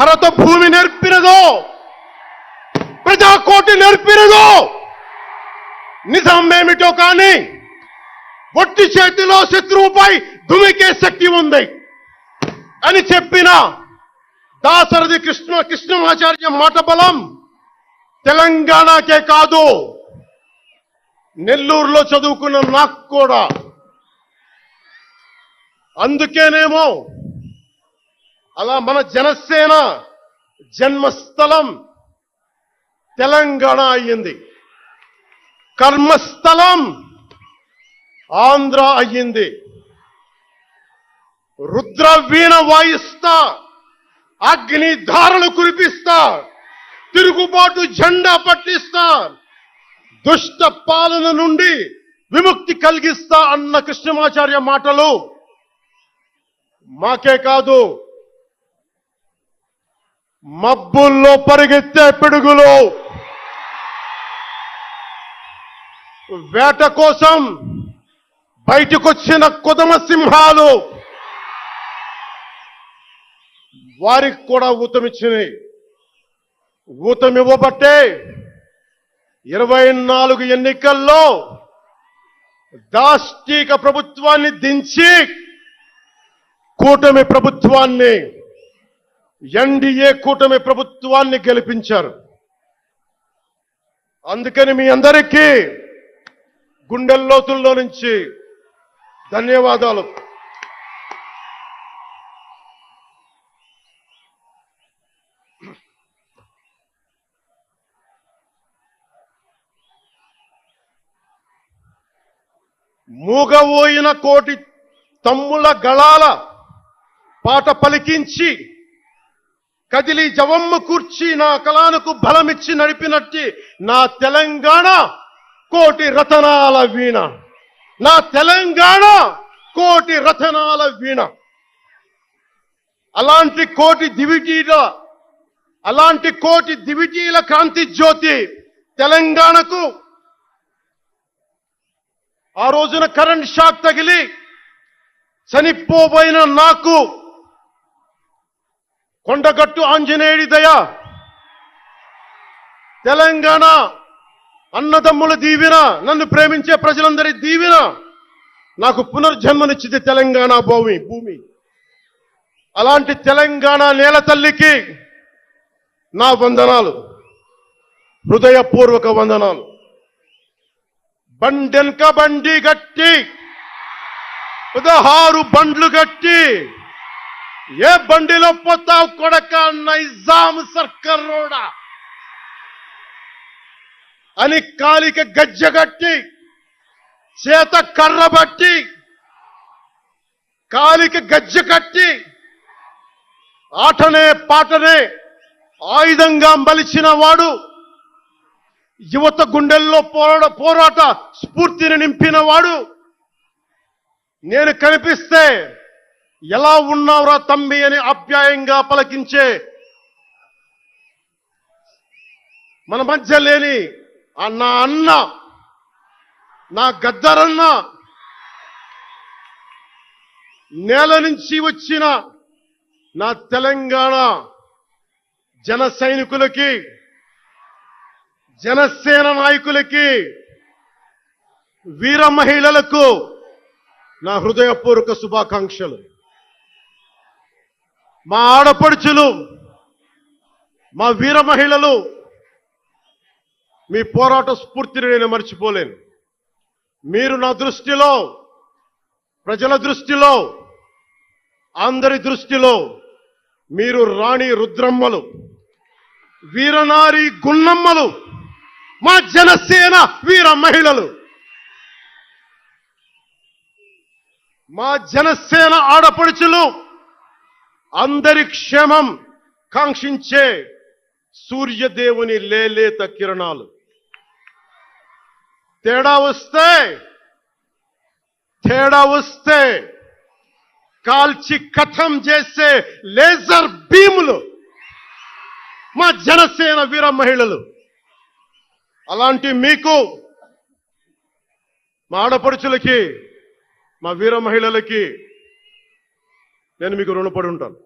భరత భూమి నేర్పినదో, ప్రజాకోటి నేర్పినదో నిజమేమిటో కానీ ఒట్టి చేతిలో శత్రువుపై దుమికే శక్తి ఉంది అని చెప్పిన దాశరథి కృష్ణమాచార్య మాట బలం తెలంగాణకే కాదు, నెల్లూరులో చదువుకున్న నాకు కూడా. అందుకేనేమో అలా మన జనసేన జన్మస్థలం తెలంగాణ అయ్యింది, కర్మస్థలం ఆంధ్ర అయ్యింది. రుద్ర వీణ వాయిస్తా, అగ్ని ధారలు కురిపిస్తా, తిరుగుబాటు జెండా పట్టిస్తా, దుష్ట పాలన నుండి విముక్తి కలిగిస్తా అన్న కృష్ణమాచార్య మాటలు మాకే కాదు, మబ్బుల్లో పరిగెత్తే పిడుగులు, వేట కోసం బయటకొచ్చిన కొదమ సింహాలు వారికి కూడా ఊతమిచ్చినాయి. ఊతమివ్వబట్టే 24 ఎన్నికల్లో దాష్టీక ప్రభుత్వాన్ని దించి కూటమి ప్రభుత్వాన్ని, ఎన్డీఏ కూటమి ప్రభుత్వాన్ని గెలిపించారు. అందుకని మీ అందరికీ గుండెల్లోతుల్లో నుంచి ధన్యవాదాలు. మూగబోయిన కోటి తమ్ముల గళాల పాట పలికించి కదిలి జవమ్మ కూర్చి నా కళానికి బలమిచ్చి నడిపినట్టి నా తెలంగాణ కోటి రతనాల వీణ, నా తెలంగాణ కోటి రతనాల వీణ. అలాంటి కోటి దివిటీల కాంతి జ్యోతి తెలంగాణకు ఆ రోజున కరెంట్ షాక్ తగిలి చనిపోబోయిన నాకు కొండగట్టు ఆంజనేయుడి దయ, తెలంగాణ అన్నదమ్ముల దీవెన, నన్ను ప్రేమించే ప్రజలందరి దీవెన నాకు పునర్జన్మనిచ్చింది తెలంగాణ భూమి. అలాంటి తెలంగాణ నేల తల్లికి నా వందనాలు, హృదయపూర్వక వందనాలు. బండెనక బండి గట్టి 16 బండ్లు గట్టి ఏ బండిలో పోతావు కొడక నైజాం సర్కార్ రోడా అని కాలిక గజ్జగట్టి, చేత కర్ర బట్టి కాలిక గజ్జ కట్టి ఆటనే పాటనే ఆయుధంగా మలిచిన వాడు, యువత గుండెల్లో పోరాట స్ఫూర్తిని నింపిన వాడు, నేను కనిపిస్తే ఎలా ఉన్నావురా తమ్మి అని ఆప్యాయంగా పలకించే మన మధ్య లేని నా అన్న, నా గద్దరన్న, నేల నుంచి వచ్చిన నా తెలంగాణ జన సైనికులకి, జనసేన నాయకులకి, వీర మహిళలకు నా హృదయపూర్వక శుభాకాంక్షలు. మా ఆడపడుచులు, మా వీర మహిళలు, మీ పోరాట స్ఫూర్తిని నేను మర్చిపోలేను. మీరు నా దృష్టిలో, ప్రజల దృష్టిలో, అందరి దృష్టిలో మీరు రాణి రుద్రమ్మలు, వీరనారి గున్నమ్మలు, మా జనసేన వీర మహిళలు. మా జనసేన ఆడపడుచులు అందరి క్షేమం కాంక్షించే సూర్యదేవుని లేలేత కిరణాలు. తేడా వస్తే కాల్చి కథం చేసే లేజర్ బీములు మా జనసేన వీర మహిళలు. అలాంటి మీకు, మా ఆడపడుచులకి, మా వీర మహిళలకి నేను మీకు రుణపడి ఉంటాను.